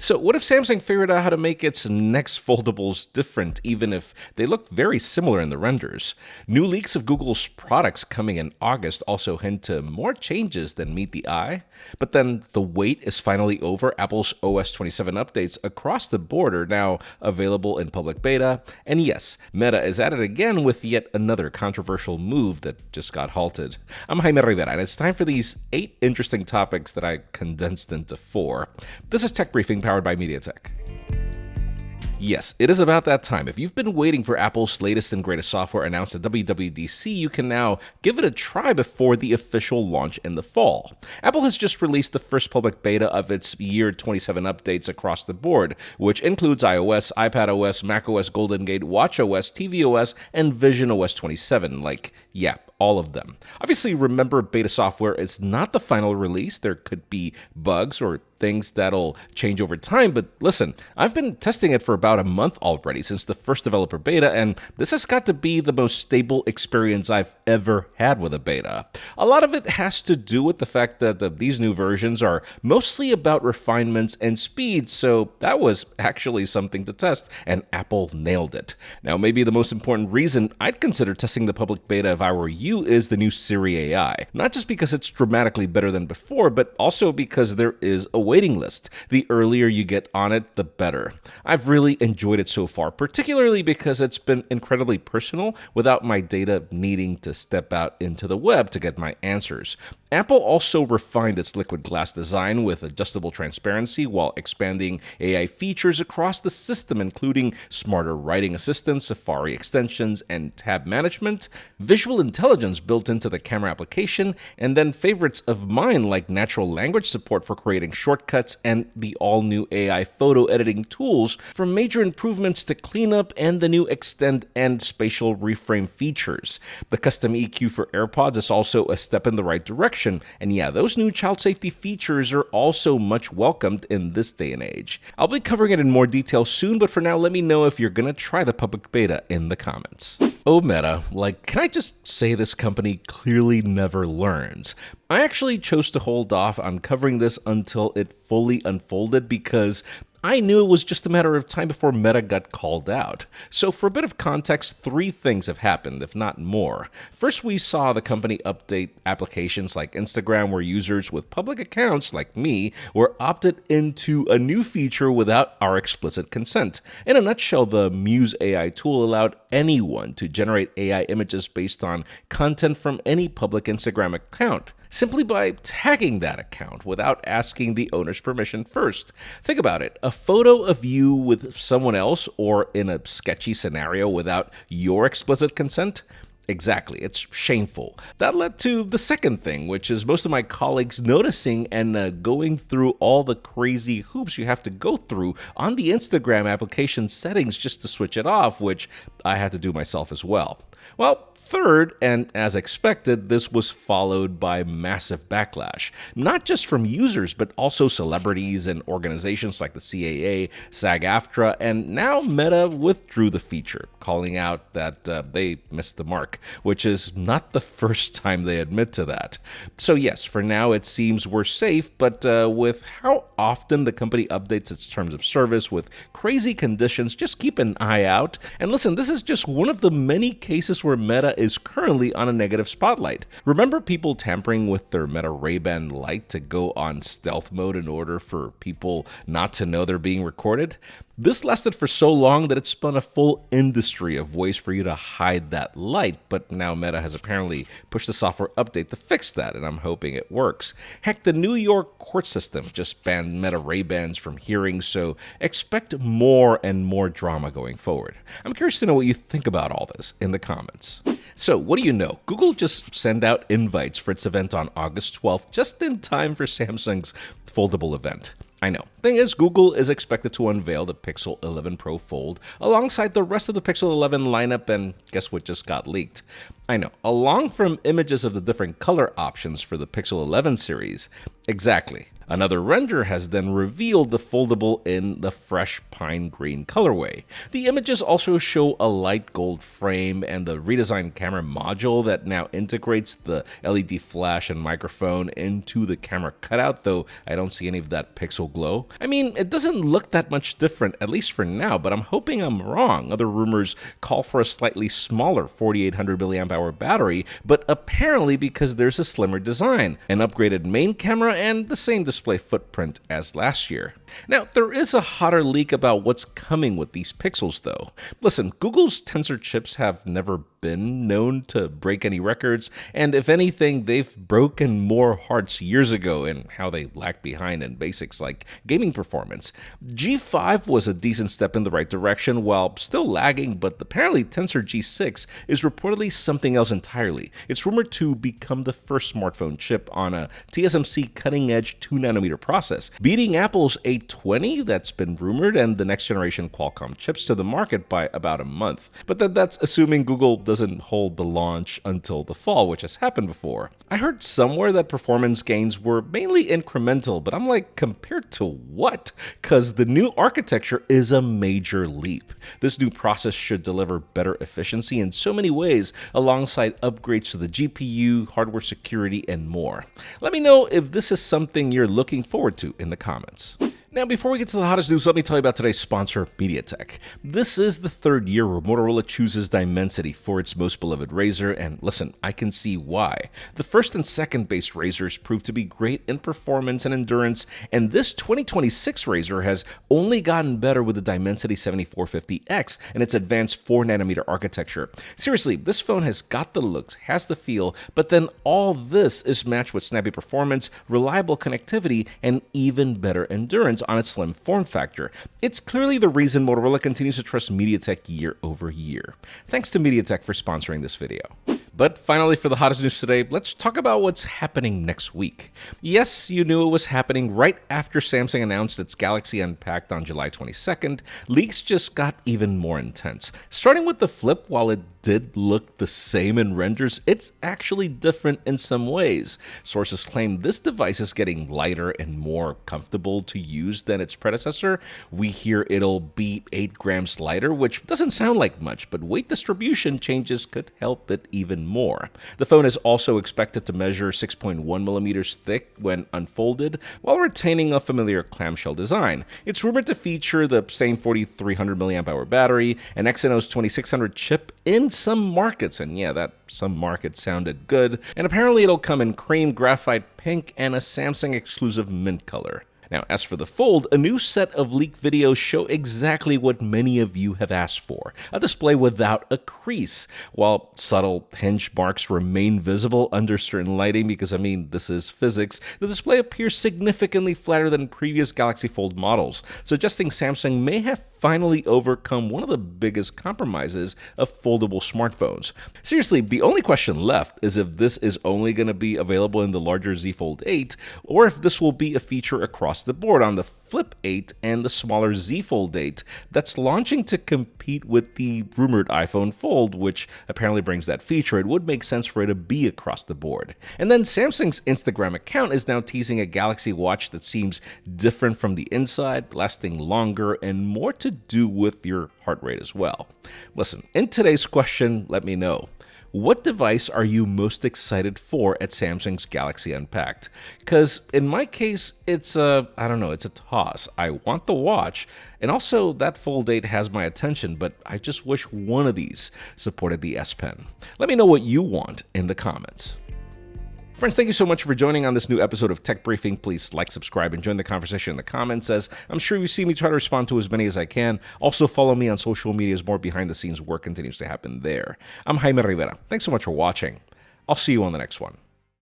So what if Samsung figured out how to make its next foldables different, even if they look very similar in the renders? New leaks of Google's products coming in August also hint to more changes than meet the eye. But then the wait is finally over. Apple's OS 27 updates across the board are now available in public beta. And yes, Meta is at it again with yet another controversial move that just got halted. I'm Jaime Rivera, and it's time for these 8 interesting topics that I condensed into 4. This is TechBriefing powered by MediaTek. Yes, it is about that time. If you've been waiting for Apple's latest and greatest software announced at WWDC, you can now give it a try before the official launch in the fall. Apple has just released the first public beta of its year 27 updates across the board, which includes iOS, iPadOS, macOS Golden Gate, watchOS, tvOS, and visionOS 27. All of them. Obviously, remember, beta software is not the final release. There could be bugs or things that'll change over time, but listen, I've been testing it for about a month already since the first developer beta, and this has got to be the most stable experience I've ever had with a beta. A lot of it has to do with the fact that these new versions are mostly about refinements and speed, so that was actually something to test, and Apple nailed it. Now, maybe the most important reason I'd consider testing the public beta if I were you is the new Siri AI. Not just because it's dramatically better than before, but also because there is a waiting list. The earlier you get on it, the better. I've really enjoyed it so far, particularly because it's been incredibly personal without my data needing to step out into the web to get my answers. Apple also refined its liquid glass design with adjustable transparency while expanding AI features across the system, including smarter writing assistance, Safari extensions, and tab management, visual intelligence built into the camera application, and then favorites of mine like natural language support for creating shortcuts and the all-new AI photo editing tools, from major improvements to cleanup and the new extend and spatial reframe features. The custom EQ for AirPods is also a step in the right direction. And yeah, those new child safety features are also much welcomed in this day and age. I'll be covering it in more detail soon, but for now, let me know if you're gonna try the public beta in the comments. Oh, Meta, can I just say this company clearly never learns? I actually chose to hold off on covering this until it fully unfolded because I knew it was just a matter of time before Meta got called out. So for a bit of context, 3 things have happened, if not more. First, we saw the company update applications like Instagram, where users with public accounts like me were opted into a new feature without our explicit consent. In a nutshell, the Muse AI tool allowed anyone to generate AI images based on content from any public Instagram account, simply by tagging that account without asking the owner's permission first. Think about it. A photo of you with someone else or in a sketchy scenario without your explicit consent? Exactly, it's shameful. That led to the second thing, which is most of my colleagues noticing and going through all the crazy hoops you have to go through on the Instagram application settings just to switch it off, which I had to do myself as well. Well, third, and as expected, this was followed by massive backlash, not just from users, but also celebrities and organizations like the CAA, SAG-AFTRA, and now Meta withdrew the feature, calling out that they missed the mark, which is not the first time they admit to that. So yes, for now it seems we're safe, but with how often the company updates its terms of service with crazy conditions, just keep an eye out. And listen, this is just one of the many cases where Meta is currently on a negative spotlight. Remember people tampering with their Meta Ray-Ban Lite to go on stealth mode in order for people not to know they're being recorded? This lasted for so long that it spun a full industry of ways for you to hide that light, but now Meta has apparently pushed a software update to fix that, and I'm hoping it works. Heck, the New York court system just banned Meta Ray-Bans from hearings, so expect more and more drama going forward. I'm curious to know what you think about all this in the comments. So, what do you know? Google just sent out invites for its event on August 12th, just in time for Samsung's foldable event. I know. Thing is, Google is expected to unveil the Pixel 11 Pro Fold alongside the rest of the Pixel 11 lineup, and guess what just got leaked? I know, along from images of the different color options for the Pixel 11 series. Exactly. Another render has then revealed the foldable in the fresh pine green colorway. The images also show a light gold frame and the redesigned camera module that now integrates the LED flash and microphone into the camera cutout, though I don't see any of that pixel glow. I mean, it doesn't look that much different, at least for now, but I'm hoping I'm wrong. Other rumors call for a slightly smaller 4800 milliamp hour battery, but apparently because there's a slimmer design, an upgraded main camera, and the same display footprint as last year. Now, there is a hotter leak about what's coming with these Pixels though. Listen, Google's Tensor chips have never been known to break any records, and if anything, they've broken more hearts years ago in how they lagged behind in basics like gaming performance. G5 was a decent step in the right direction while still lagging, but apparently Tensor G6 is reportedly something else entirely. It's rumored to become the first smartphone chip on a TSMC cutting-edge 2nm process, beating Apple's A20 that's been rumored and the next generation Qualcomm chips to the market by about a month. But that's assuming Google doesn't hold the launch until the fall, which has happened before. I heard somewhere that performance gains were mainly incremental, but I'm like, compared to what? Because the new architecture is a major leap. This new process should deliver better efficiency in so many ways, alongside upgrades to the GPU, hardware security, and more. Let me know if this is something you're looking forward to in the comments. Now, before we get to the hottest news, let me tell you about today's sponsor, MediaTek. This is the third year where Motorola chooses Dimensity for its most beloved razor, and listen, I can see why. The first and second base razors proved to be great in performance and endurance, and this 2026 razor has only gotten better with the Dimensity 7450X and its advanced 4nm architecture. Seriously, this phone has got the looks, has the feel, but then all this is matched with snappy performance, reliable connectivity, and even better endurance on its slim form factor. It's clearly the reason Motorola continues to trust MediaTek year over year. Thanks to MediaTek for sponsoring this video. But finally, for the hottest news today, let's talk about what's happening next week. Yes, you knew it was happening right after Samsung announced its Galaxy Unpacked on July 22nd. Leaks just got even more intense. Starting with the Flip, while it did look the same in renders, it's actually different in some ways. Sources claim this device is getting lighter and more comfortable to use than its predecessor. We hear it'll be 8 grams lighter, which doesn't sound like much, but weight distribution changes could help it even more. The phone is also expected to measure 6.1 millimeters thick when unfolded, while retaining a familiar clamshell design. It's rumored to feature the same 4300 mAh battery, an Exynos 2600 chip in some markets, and yeah, that some markets sounded good, and apparently it'll come in cream, graphite pink, and a Samsung exclusive mint color. Now, as for the Fold, a new set of leaked videos show exactly what many of you have asked for, a display without a crease. While subtle hinge marks remain visible under certain lighting, because I mean, this is physics, the display appears significantly flatter than previous Galaxy Fold models, suggesting Samsung may have finally overcome one of the biggest compromises of foldable smartphones. Seriously, the only question left is if this is only going to be available in the larger Z Fold 8, or if this will be a feature across the board on the Flip8 and the smaller Z Fold 8 that's launching to compete with the rumored iPhone Fold, which apparently brings that feature. It would make sense for it to be across the board. And then Samsung's Instagram account is now teasing a Galaxy Watch that seems different from the inside, lasting longer, and more to do with your heart rate as well. Listen, in today's question, let me know. What device are you most excited for at Samsung's Galaxy Unpacked? Because in my case, it's it's a toss. I want the watch, and also that Fold 8 has my attention, but I just wish one of these supported the S Pen. Let me know what you want in the comments. Friends, thank you so much for joining on this new episode of Tech Briefing. Please like, subscribe, and join the conversation in the comments, as I'm sure you see me try to respond to as many as I can. Also, follow me on social media as more behind-the-scenes work continues to happen there. I'm Jaime Rivera. Thanks so much for watching. I'll see you on the next one.